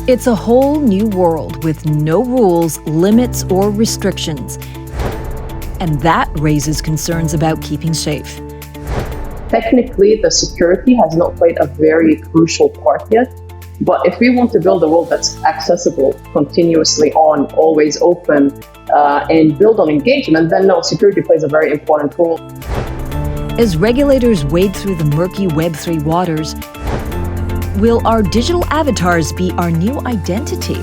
It's a whole new world with no rules, limits, or restrictions. And that raises concerns about keeping safe. Technically, the security has not played a very crucial part yet. But if we want to build a world that's accessible, continuously on, always open, and build on engagement, then no, security plays a very important role. As regulators wade through the murky Web3 waters, will our digital avatars be our new identity?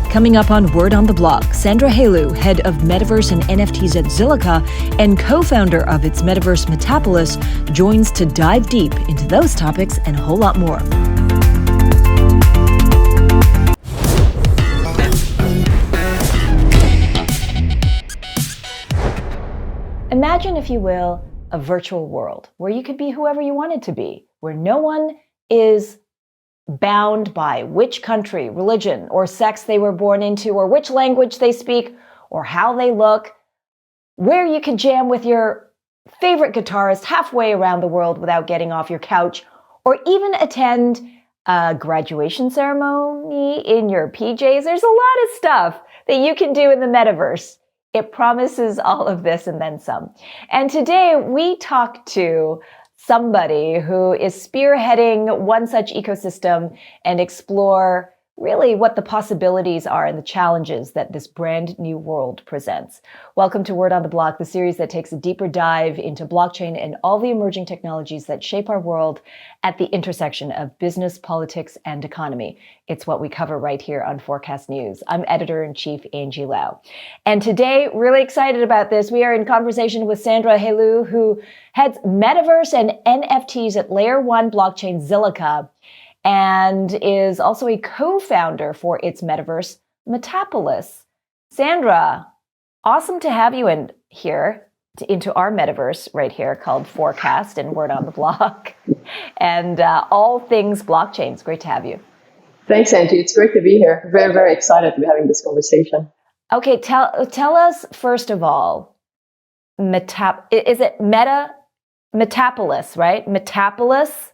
Coming up on Word on the Block, Sandra Helou, head of Metaverse and NFTs at Zilliqa and co-founder of its Metaverse Metapolis, joins to dive deep into those topics and a whole lot more. Imagine, if you will, a virtual world where you could be whoever you wanted to be, where no one is bound by which country, religion, or sex they were born into, or which language they speak, or how they look, where you could jam with your favorite guitarist halfway around the world without getting off your couch, or even attend a graduation ceremony in your PJs. There's a lot of stuff that you can do in the metaverse. It promises all of this and then some. And today we talk to somebody who is spearheading one such ecosystem and explore really what the possibilities are and the challenges that this brand new world presents. Welcome to Word on the Block, the series that takes a deeper dive into blockchain and all the emerging technologies that shape our world at the intersection of business, politics, and economy. It's what we cover right here on Forkast.News. I'm Editor-in-Chief Angie Lau. And today, really excited about this, we are in conversation with Sandra Helou, who heads Metaverse and NFTs at Layer 1 blockchain Zilliqa, and is also a co-founder for its Metaverse Metapolis. Sandra, awesome to have you in here into our metaverse right here called Forkast and Word on the Block, and all things blockchains. Great to have you. Thanks, Angie. It's great to be here. Very, very excited to be having this conversation. Okay, tell us first of all, is it Metapolis, right? Metapolis?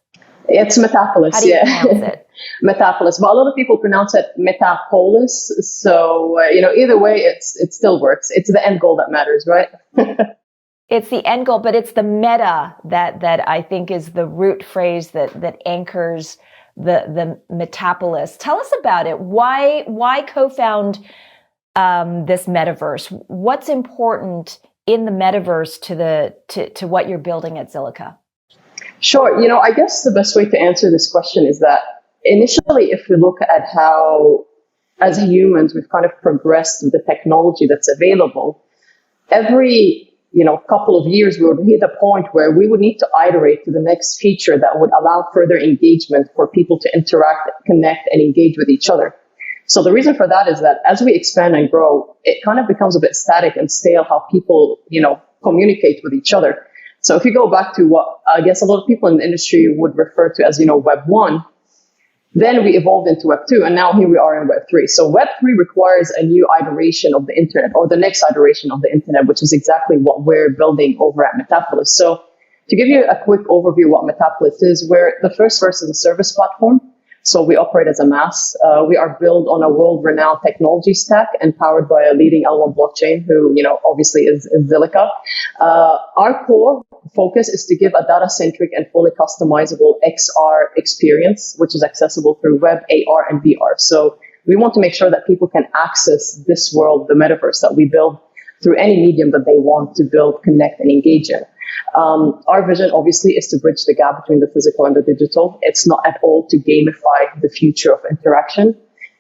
It's Metapolis, How do you pronounce it? Metapolis, but a lot of people pronounce it Metapolis. So, either way, it still works. It's the end goal that matters, right? It's the end goal, but it's the meta that I think is the root phrase that anchors the Metapolis. Tell us about it. Why co-found this metaverse? What's important in the metaverse to what you're building at Zilliqa? Sure. I guess the best way to answer this question is that initially, if we look at how, as humans, we've kind of progressed with the technology that's available, every, couple of years, we would hit a point where we would need to iterate to the next feature that would allow further engagement for people to interact, connect, and engage with each other. So the reason for that is that as we expand and grow, it kind of becomes a bit static and stale how people, communicate with each other. So if you go back to what I guess a lot of people in the industry would refer to as, Web 1, then we evolved into Web 2, and now here we are in Web 3. So Web 3 requires a new iteration of the internet, or the next iteration of the internet, which is exactly what we're building over at Metapolis. So to give you a quick overview of what Metapolis is, we're the first as a service platform. So we operate as a MaaS. We are built on a world-renowned technology stack and powered by a leading L1 blockchain, who, obviously is Zilliqa. Our core focus is to give a data-centric and fully customizable XR experience, which is accessible through web, AR, and VR. So we want to make sure that people can access this world, the metaverse that we build, through any medium that they want to build, connect, and engage in. Our vision, obviously, is to bridge the gap between the physical and the digital. It's not at all to gamify the future of interaction.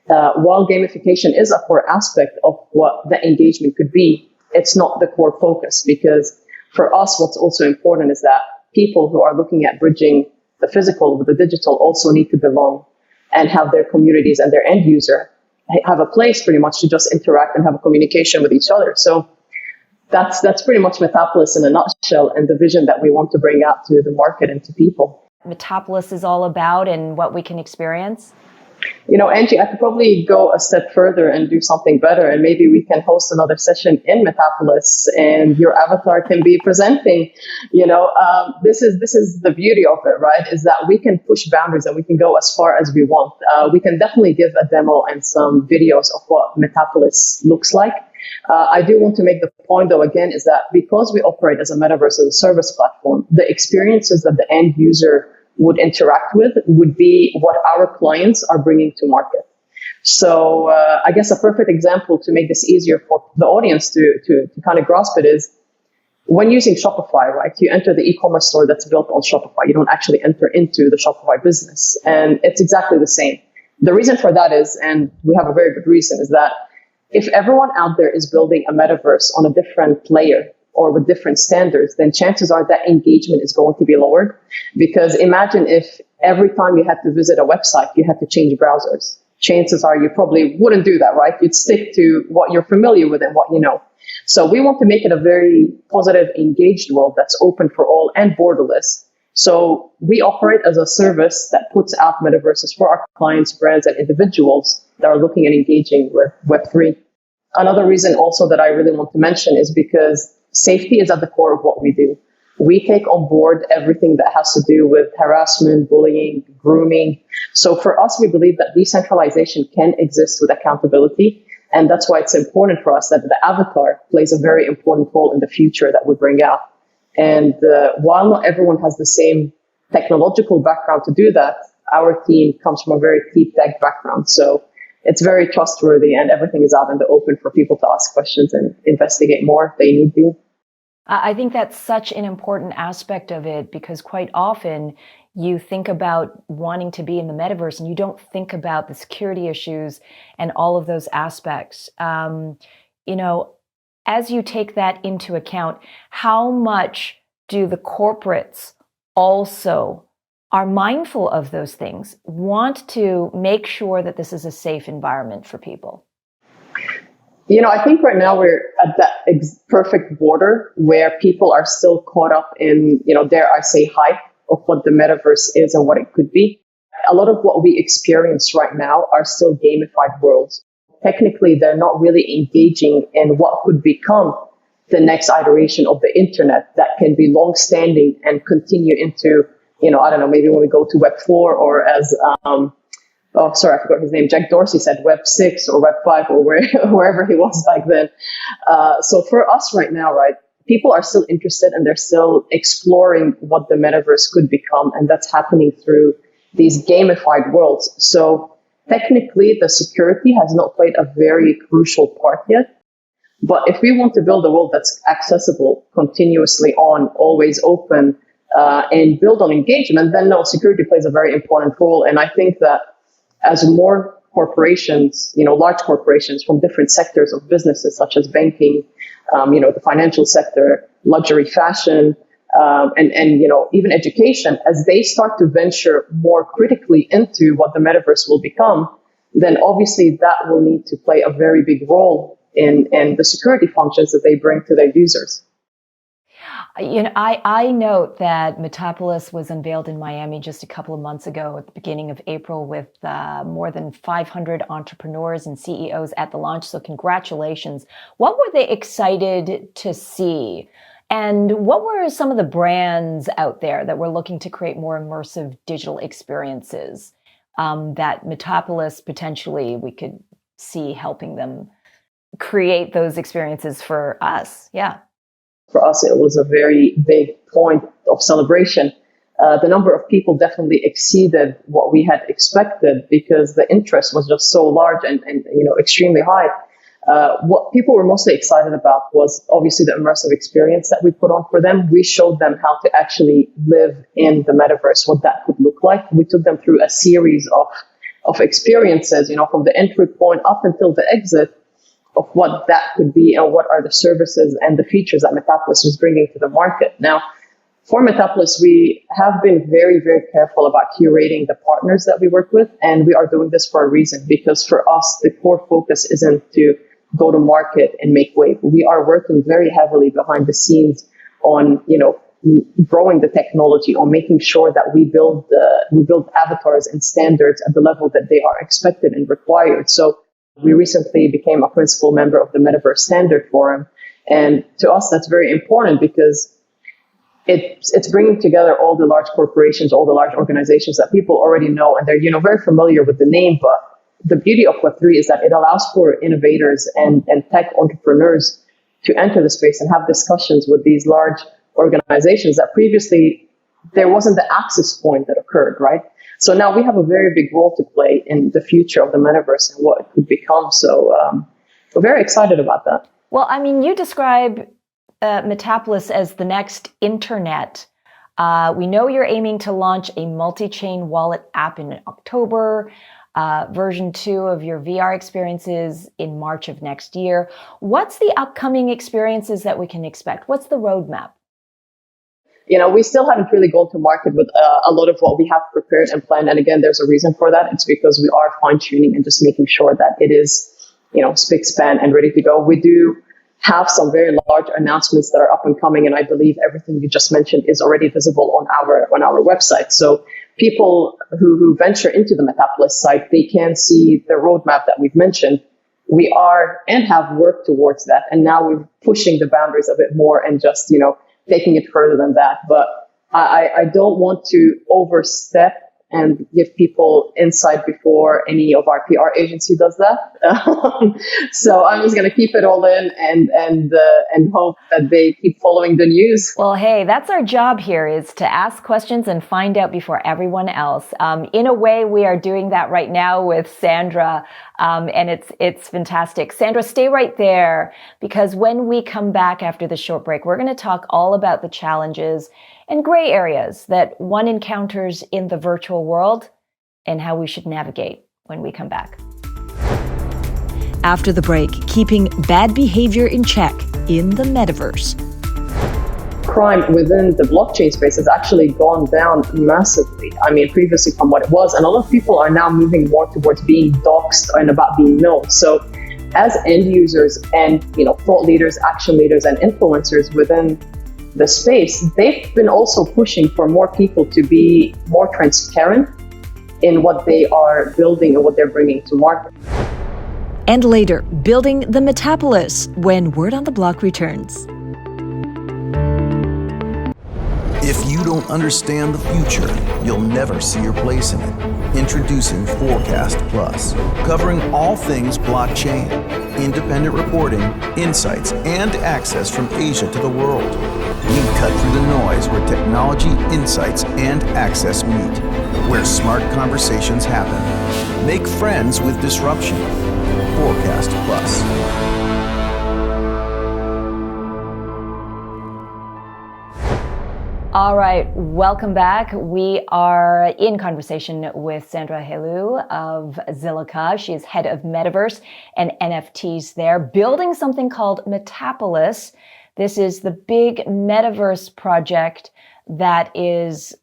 While gamification is a core aspect of what the engagement could be, it's not the core focus, because for us, what's also important is that people who are looking at bridging the physical with the digital also need to belong and have their communities and their end user have a place pretty much to just interact and have a communication with each other. So that's pretty much Metapolis in a nutshell, and the vision that we want to bring out to the market and to people. Metapolis is all about and what we can experience? Angie, I could probably go a step further and do something better, and maybe we can host another session in Metapolis, and your avatar can be presenting. This is the beauty of it, right? Is that we can push boundaries and we can go as far as we want. We can definitely give a demo and some videos of what Metapolis looks like. I do want to make the point, though, again, is that because we operate as a metaverse as a service platform, the experiences that the end user would interact with would be what our clients are bringing to market. So I guess a perfect example to make this easier for the audience to kind of grasp it is when using Shopify, right? You enter the e-commerce store that's built on Shopify. You don't actually enter into the Shopify business. And it's exactly the same. The reason for that is, and we have a very good reason, is that if everyone out there is building a metaverse on a different layer or with different standards, then chances are that engagement is going to be lowered. Because imagine if every time you had to visit a website, you had to change browsers. Chances are you probably wouldn't do that, right? You'd stick to what you're familiar with and what you know. So we want to make it a very positive, engaged world that's open for all and borderless. So we operate as a service that puts out metaverses for our clients, brands, and individuals that are looking at engaging with Web3. Another reason also that I really want to mention is because safety is at the core of what we do. We take on board everything that has to do with harassment, bullying, grooming. So for us, we believe that decentralization can exist with accountability. And that's why it's important for us that the avatar plays a very important role in the future that we bring out. And while not everyone has the same technological background to do that, our team comes from a very deep tech background. So it's very trustworthy and everything is out in the open for people to ask questions and investigate more if they need to. I think that's such an important aspect of it because quite often you think about wanting to be in the metaverse and you don't think about the security issues and all of those aspects. As you take that into account, how much do the corporates also are mindful of those things, want to make sure that this is a safe environment for people? I think right now we're at that perfect border where people are still caught up in, dare I say, hype of what the metaverse is and what it could be. A lot of what we experience right now are still gamified worlds. Technically, they're not really engaging in what could become the next iteration of the internet that can be long-standing and continue into, I don't know, maybe when we go to Web 4 or as, I forgot his name, Jack Dorsey said Web 6 or Web 5 or wherever he was back then. So for us right now, right, people are still interested and they're still exploring what the metaverse could become. And that's happening through these gamified worlds. So technically, the security has not played a very crucial part yet. But if we want to build a world that's accessible, continuously on, always open, and build on engagement, then no, security plays a very important role. And I think that as more corporations, large corporations from different sectors of businesses, such as banking, the financial sector, luxury fashion, and even education, as they start to venture more critically into what the metaverse will become, then obviously that will need to play a very big role in the security functions that they bring to their users. I note that Metapolis was unveiled in Miami just a couple of months ago at the beginning of April with more than 500 entrepreneurs and CEOs at the launch. So congratulations. What were they excited to see? And what were some of the brands out there that were looking to create more immersive digital experiences that Metapolis potentially we could see helping them create those experiences for us? Yeah. For us, it was a very big point of celebration. The number of people definitely exceeded what we had expected because the interest was just so large and extremely high. What people were mostly excited about was obviously the immersive experience that we put on for them. We showed them how to actually live in the metaverse, what that could look like. We took them through a series of experiences, from the entry point up until the exit, of what that could be and what are the services and the features that Metapolis is bringing to the market. Now, for Metapolis, we have been very, very careful about curating the partners that we work with, and we are doing this for a reason, because for us, the core focus isn't to go to market and make wave. We are working very heavily behind the scenes on, growing the technology or making sure that we build avatars and standards at the level that they are expected and required. So we recently became a principal member of the Metaverse Standard Forum. And to us, that's very important because it's bringing together all the large corporations, all the large organizations that people already know, and they're, very familiar with the name. But the beauty of Web3 is that it allows for innovators and tech entrepreneurs to enter the space and have discussions with these large organizations that previously there wasn't the access point that occurred, right? So now we have a very big role to play in the future of the metaverse and what it could become. So we're very excited about that. Well, I mean, you describe Metapolis as the next internet. We know you're aiming to launch a multi-chain wallet app in October, version 2 of your VR experiences in March of next year. What's the upcoming experiences that we can expect? What's the roadmap? We still haven't really gone to market with a lot of what we have prepared and planned. And again, there's a reason for that. It's because we are fine-tuning and just making sure that it is, spick span and ready to go. We do have some very large announcements that are up and coming, and I believe everything you just mentioned is already visible on our website. So people who venture into the Metapolis site, they can see the roadmap that we've mentioned. We are and have worked towards that, and now we're pushing the boundaries a bit more and just taking it further than that. But I don't want to overstep and give people insight before any of our PR agency does that. So I'm just going to keep it all in and hope that they keep following the news. Well, hey, that's our job here, is to ask questions and find out before everyone else. In a way, we are doing that right now with Sandra, and it's fantastic. Sandra, stay right there, because when we come back after the short break, we're going to talk all about the challenges and gray areas that one encounters in the virtual world and how we should navigate when we come back. After the break, keeping bad behavior in check in the metaverse. Crime within the blockchain space has actually gone down massively. I mean, previously from what it was, and a lot of people are now moving more towards being doxxed and about being known. So as end users and, thought leaders, action leaders, and influencers within the space, they've been also pushing for more people to be more transparent in what they are building and what they're bringing to market. And later, building the Metapolis when Word on the Block returns. If you don't understand the future, you'll never see your place in it. Introducing Forkast+, covering all things blockchain, independent reporting, insights, and access from Asia to the world. We cut through the noise where technology, insights, and access meet, where smart conversations happen. Make friends with disruption. Forkast+. All right, welcome back. We are in conversation with Sandra Helou of Zilliqa. She is head of Metaverse and NFTs there, building something called Metapolis. This is the big Metaverse project that is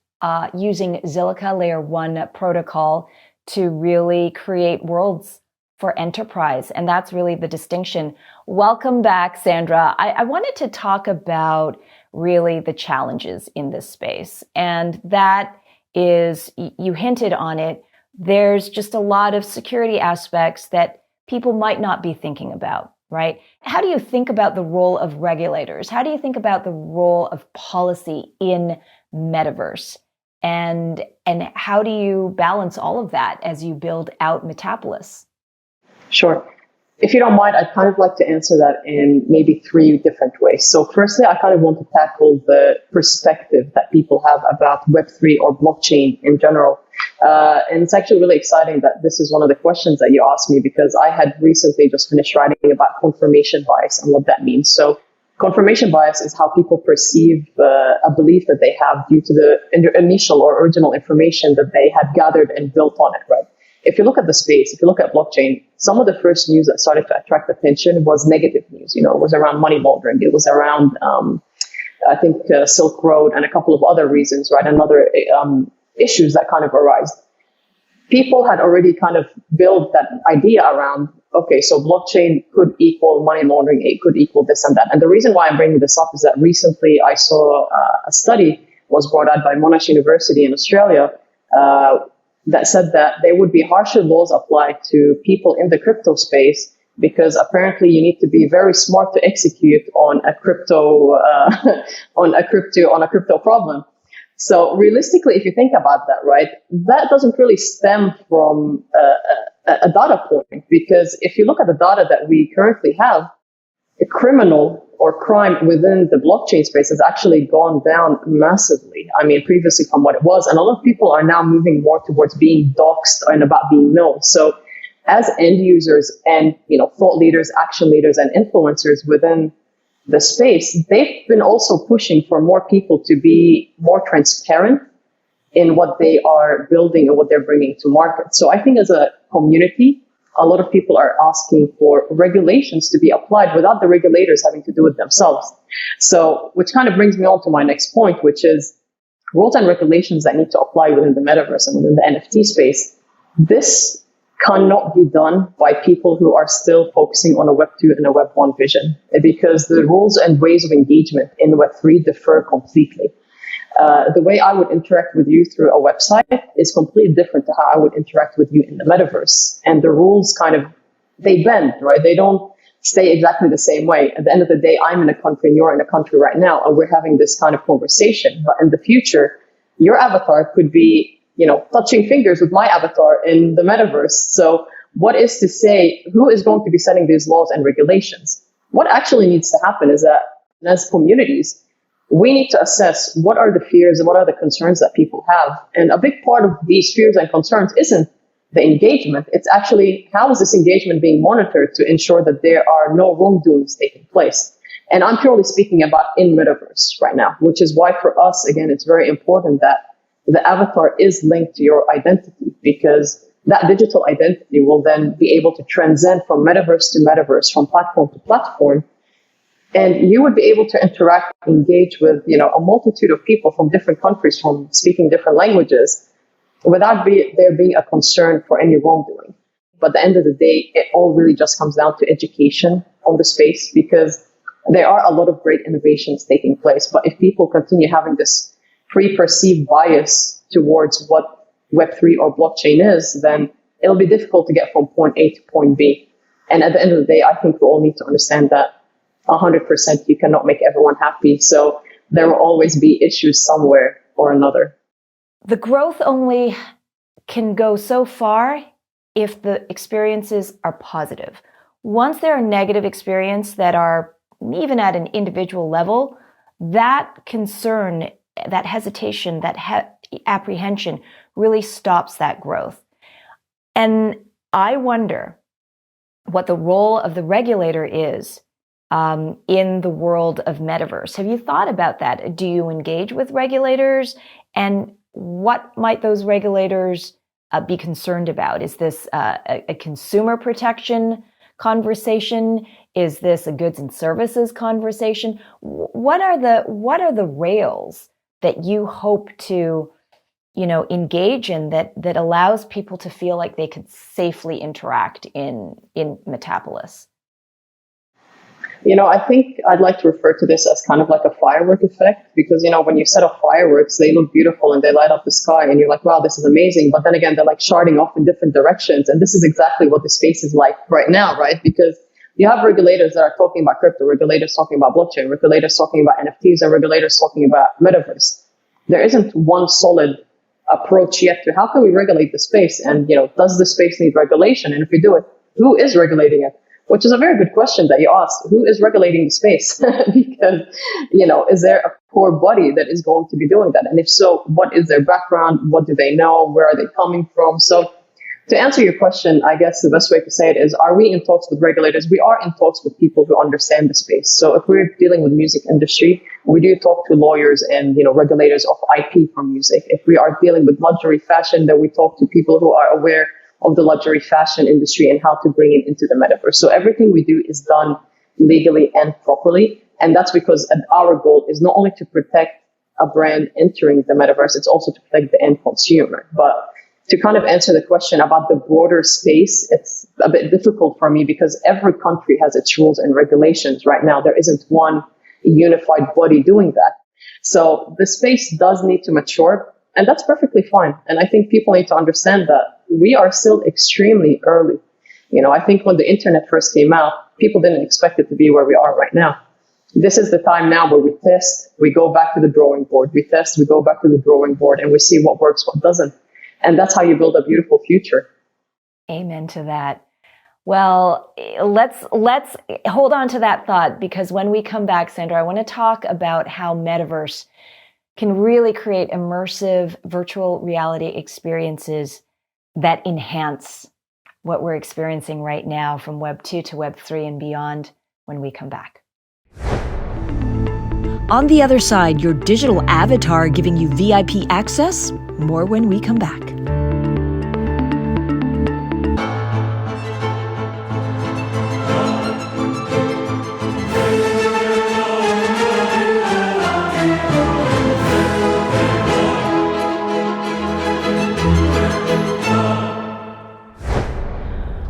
using Zilliqa Layer 1 protocol to really create worlds for enterprise. And that's really the distinction. Welcome back, Sandra. I wanted to talk about really the challenges in this space. And that is, you hinted on it, there's just a lot of security aspects that people might not be thinking about, right? How do you think about the role of regulators? How do you think about the role of policy in Metaverse? And how do you balance all of that as you build out Metapolis? Sure. If you don't mind, I'd kind of like to answer that in maybe 3 different ways. So firstly, I kind of want to tackle the perspective that people have about Web3 or blockchain in general. And it's actually really exciting that this is one of the questions that you asked me, because I had recently just finished writing about confirmation bias and what that means. So confirmation bias is how people perceive a belief that they have due to the initial or original information that they had gathered and built on it, right? If you look at the space, if you look at blockchain, some of the first news that started to attract attention was negative news. It was around money laundering. It was around, I think, Silk Road and a couple of other reasons, right? And other issues that kind of arise. people had already kind of built that idea around, okay, so blockchain could equal money laundering, it could equal this and that. And the reason why I'm bringing this up is that recently I saw a study was brought out by Monash University in Australia that said that there would be harsher laws applied to people in the crypto space because apparently you need to be very smart to execute on a crypto on a crypto problem. So realistically, if you think about that, right, that doesn't really stem from a data point, because if you look at the data that we currently have, a criminal or crime within the blockchain space has actually gone down massively. I mean, previously from what it was, and a lot of people are now moving more towards being doxxed and about being known. So as end users and, thought leaders, action leaders, and influencers within the space, they've been also pushing for more people to be more transparent in what they are building and what they're bringing to market. So I think as a community, a lot of people are asking for regulations to be applied without the regulators having to do it themselves. So, which kind of brings me on to my next point, which is rules and regulations that need to apply within the metaverse and within the NFT space. This cannot be done by people who are still focusing on a Web 2 and a Web 1 vision, because the rules and ways of engagement in Web 3 differ completely. The way I would interact with you through a website is completely different to how I would interact with you in the metaverse. And the rules they bend, right? They don't stay exactly the same way. At the end of the day, I'm in a country and you're in a country right now, and we're having this kind of conversation. But in the future, your avatar could be, touching fingers with my avatar in the metaverse. So what is to say, who is going to be setting these laws and regulations? What actually needs to happen is that as communities, we need to assess what are the fears and what are the concerns that people have. And a big part of these fears and concerns isn't the engagement. It's actually, how is this engagement being monitored to ensure that there are no wrongdoings taking place? And I'm purely speaking about in metaverse right now, which is why for us, again, it's very important that the avatar is linked to your identity, because that digital identity will then be able to transcend from metaverse to metaverse, from platform to platform. And you would be able to interact, engage with, a multitude of people from different countries, from speaking different languages, without there being a concern for any wrongdoing. But at the end of the day, it all really just comes down to education on the space, because there are a lot of great innovations taking place. But if people continue having this pre-perceived bias towards what Web3 or blockchain is, then it'll be difficult to get from point A to point B. And at the end of the day, I think we all need to understand that 100% you cannot make everyone happy. So there will always be issues somewhere or another. The growth only can go so far if the experiences are positive. Once there are negative experiences that are even at an individual level, that concern, that hesitation, that apprehension really stops that growth. And I wonder what the role of the regulator is in the world of metaverse. Have you thought about that? Do you engage with regulators? And what might those regulators be concerned about? Is this a consumer protection conversation? Is this a goods and services conversation? What are the rails that you hope to, engage in that allows people to feel like they could safely interact in Metapolis? I think I'd like to refer to this as kind of like a firework effect, because, when you set off fireworks, they look beautiful and they light up the sky and you're like, wow, this is amazing. But then again, they're like sharding off in different directions. And this is exactly what the space is like right now, right? Because you have regulators that are talking about crypto, regulators talking about blockchain, regulators talking about NFTs, and regulators talking about metaverse. There isn't one solid approach yet to how can we regulate the space, and does the space need regulation, and if we do it, who is regulating it? Which is a very good question that you asked. Who is regulating the space? Because is there a core body that is going to be doing that, and if so, what is their background? What do they know? Where are they coming from? So to answer your question, I guess the best way to say it is, are we in talks with regulators? We are in talks with people who understand the space. So if we're dealing with music industry, we do talk to lawyers and, regulators of IP for music. If we are dealing with luxury fashion, then we talk to people who are aware of the luxury fashion industry and how to bring it into the metaverse. So everything we do is done legally and properly. And that's because our goal is not only to protect a brand entering the metaverse, it's also to protect the end consumer. But to kind of answer the question about the broader space, it's a bit difficult for me because every country has its rules and regulations right now. There isn't one unified body doing that. So the space does need to mature, and that's perfectly fine. And I think people need to understand that we are still extremely early. I think when the internet first came out, people didn't expect it to be where we are right now. This is the time now where we test, we go back to the drawing board, we test, we go back to the drawing board, and we see what works, what doesn't. And that's how you build a beautiful future. Amen to that. Well, let's hold on to that thought, because when we come back, Sandra, I want to talk about how Metaverse can really create immersive virtual reality experiences that enhance what we're experiencing right now from Web 2 to Web 3 and beyond when we come back. On the other side, your digital avatar giving you VIP access? More when we come back.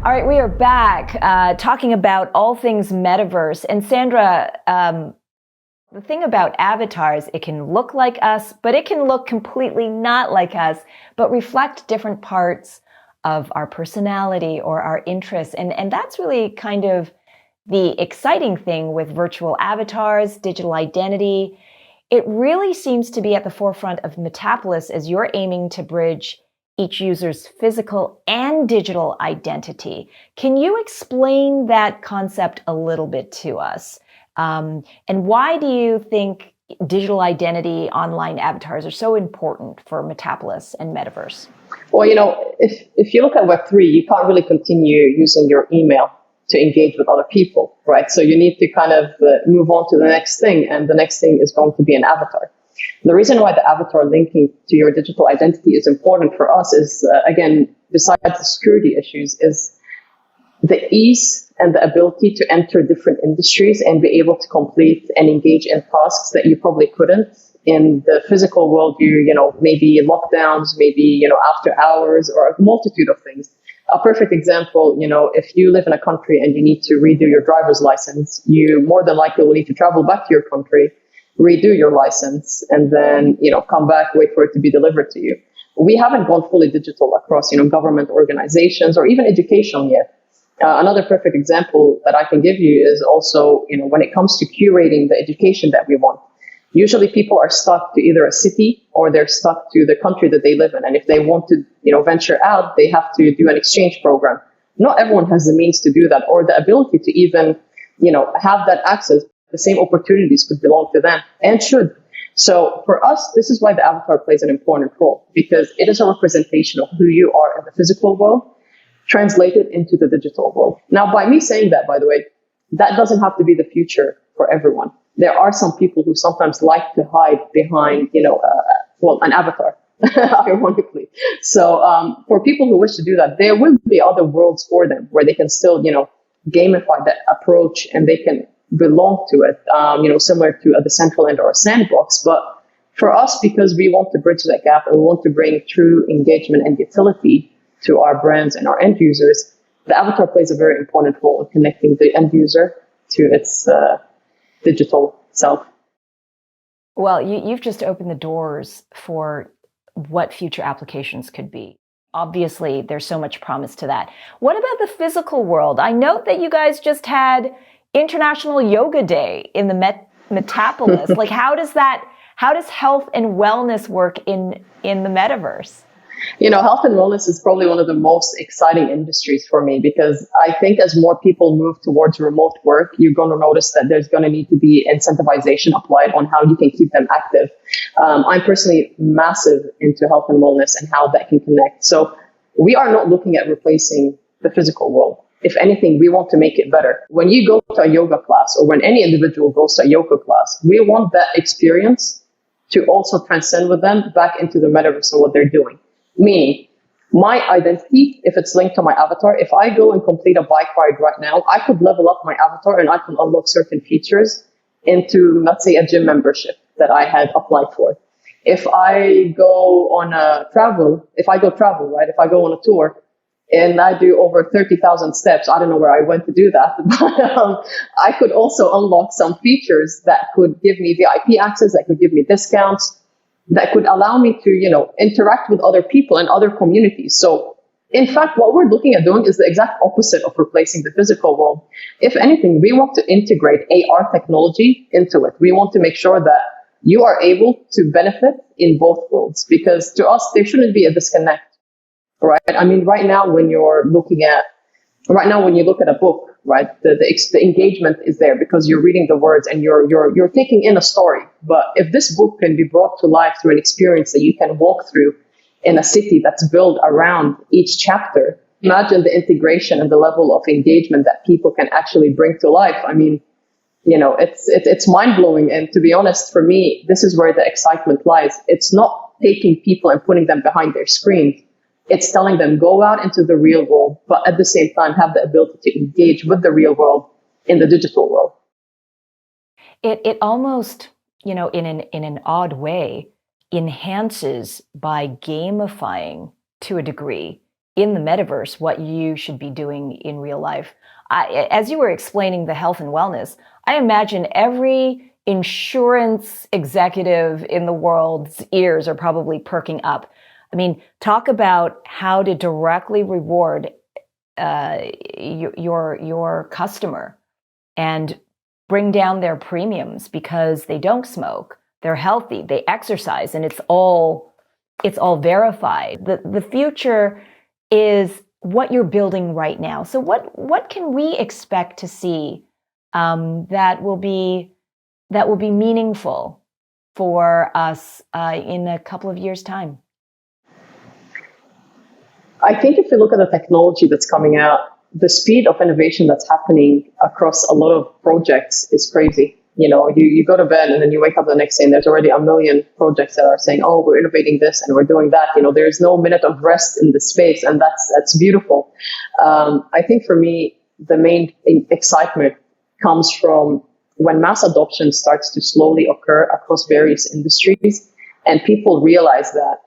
All right, we are back talking about all things Metaverse. And Sandra, the thing about avatars, it can look like us, but it can look completely not like us, but reflect different parts of our personality or our interests. And that's really kind of the exciting thing with virtual avatars, digital identity. It really seems to be at the forefront of Metapolis as you're aiming to bridge each user's physical and digital identity. Can you explain that concept a little bit to us? And why do you think digital identity online avatars are so important for Metapolis and Metaverse? Well, if you look at Web3, you can't really continue using your email to engage with other people, right? So you need to kind of move on to the next thing, and the next thing is going to be an avatar. The reason why the avatar linking to your digital identity is important for us is, again, besides the security issues, is the ease and the ability to enter different industries and be able to complete and engage in tasks that you probably couldn't in the physical world. Maybe lockdowns, maybe, after hours, or a multitude of things. A perfect example, if you live in a country and you need to redo your driver's license, you more than likely will need to travel back to your country, redo your license, and then, come back, wait for it to be delivered to you. We haven't gone fully digital across, government organizations or even education yet. Another perfect example that I can give you is also, when it comes to curating the education that we want. Usually people are stuck to either a city or they're stuck to the country that they live in. And if they want to, venture out, they have to do an exchange program. Not everyone has the means to do that or the ability to even, have that access. The same opportunities could belong to them and should. So for us, this is why the avatar plays an important role, because it is a representation of who you are in the physical world, translated into the digital world. Now, by me saying that, by the way, that doesn't have to be the future for everyone. There are some people who sometimes like to hide behind, an avatar, ironically. So for people who wish to do that, there will be other worlds for them where they can still, gamify that approach and they can belong to it, similar to a Decentraland or a Sandbox. But for us, because we want to bridge that gap and we want to bring true engagement and utility to our brands and our end users, the avatar plays a very important role in connecting the end user to its digital self. Well, you've just opened the doors for what future applications could be. Obviously, there's so much promise to that. What about the physical world? I note that you guys just had International Yoga Day in the Metapolis. Like, how does health and wellness work in the metaverse? Health and wellness is probably one of the most exciting industries for me, because I think as more people move towards remote work, you're going to notice that there's going to need to be incentivization applied on how you can keep them active. I'm personally massive into health and wellness and how that can connect. So we are not looking at replacing the physical world. If anything, we want to make it better. When you go to a yoga class, or when any individual goes to a yoga class, we want that experience to also transcend with them back into the metaverse and what they're doing. Meaning, my identity, if it's linked to my avatar, if I go and complete a bike ride right now, I could level up my avatar and I can unlock certain features into, let's say, a gym membership that I had applied for. If I go on if I go travel, right? If I go on a tour and I do over 30,000 steps, I don't know where I went to do that, but I could also unlock some features that could give me VIP access, that could give me discounts, that could allow me to, interact with other people and other communities. So in fact, what we're looking at doing is the exact opposite of replacing the physical world. If anything, we want to integrate AR technology into it. We want to make sure that you are able to benefit in both worlds, because to us, there shouldn't be a disconnect, right? I mean, right now, when you look at a book, right, the engagement is there because you're reading the words and you're taking in a story. But if this book can be brought to life through an experience that you can walk through in a city that's built around each chapter, imagine the integration and the level of engagement that people can actually bring to life. I mean, it's mind-blowing. And to be honest, for me, this is where the excitement lies. It's not taking people and putting them behind their screens. It's telling them, go out into the real world, but at the same time, have the ability to engage with the real world in the digital world. It almost, in an odd way, enhances by gamifying to a degree in the metaverse what you should be doing in real life. As you were explaining the health and wellness, I imagine every insurance executive in the world's ears are probably perking up. I mean, talk about how to directly reward your customer and bring down their premiums because they don't smoke, they're healthy, they exercise, and it's all verified. The future is what you're building right now. So what can we expect to see that will be meaningful for us in a couple of years' time? I think if you look at the technology that's coming out, the speed of innovation that's happening across a lot of projects is crazy. You go to bed and then you wake up the next day and there's already a million projects that are saying, oh, we're innovating this and we're doing that. There's no minute of rest in the space, and that's beautiful. I think for me, the main excitement comes from when mass adoption starts to slowly occur across various industries and people realize that,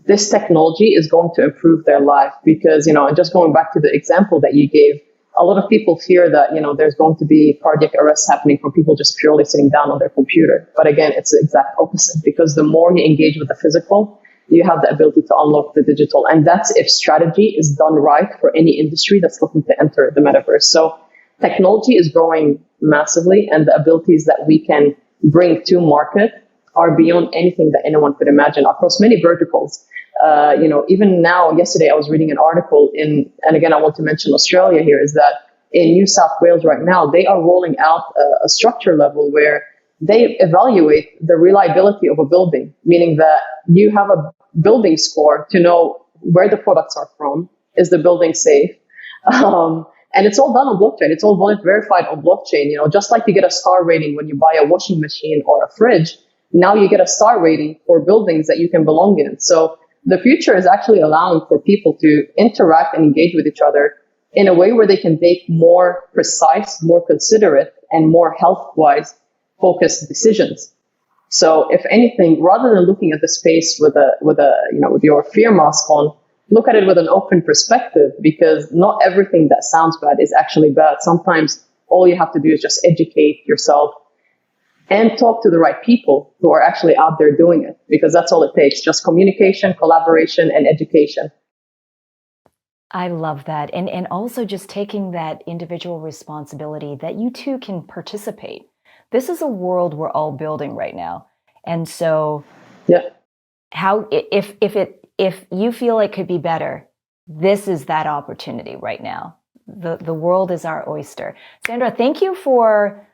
this technology is going to improve their life because, and just going back to the example that you gave, a lot of people fear that, there's going to be cardiac arrest happening from people just purely sitting down on their computer. But again, it's the exact opposite, because the more you engage with the physical, you have the ability to unlock the digital. And that's if strategy is done right for any industry that's looking to enter the metaverse. So technology is growing massively, and the abilities that we can bring to market are beyond anything that anyone could imagine across many verticals. Even now, yesterday I was reading an article and again, I want to mention Australia here, is that in New South Wales right now, they are rolling out a structure level where they evaluate the reliability of a building, meaning that you have a building score to know where the products are from. Is the building safe? And it's all done on blockchain. It's all verified on blockchain. Just like you get a star rating when you buy a washing machine or a fridge, now you get a star rating for buildings that you can belong in. So the future is actually allowing for people to interact and engage with each other in a way where they can make more precise, more considerate, and more health-wise focused decisions. So if anything, rather than looking at the space with your fear mask on, look at it with an open perspective, because not everything that sounds bad is actually bad. Sometimes all you have to do is just educate yourself and talk to the right people who are actually out there doing it, because that's all it takes. Just communication, collaboration, and education. I love that. And also just taking that individual responsibility that you too can participate. This is a world we're all building right now. And so if you feel it could be better, this is that opportunity right now. The world is our oyster. Sandra, thank you for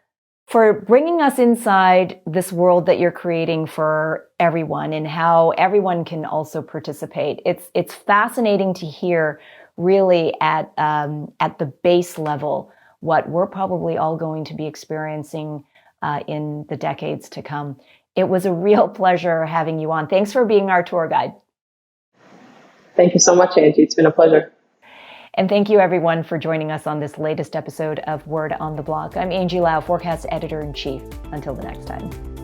bringing us inside this world that you're creating for everyone and how everyone can also participate. It's fascinating to hear really at the base level what we're probably all going to be experiencing in the decades to come. It was a real pleasure having you on. Thanks for being our tour guide. Thank you so much, Angie. It's been a pleasure. And thank you, everyone, for joining us on this latest episode of Word on the Block. I'm Angie Lau, Forkast Editor-in-Chief. Until the next time.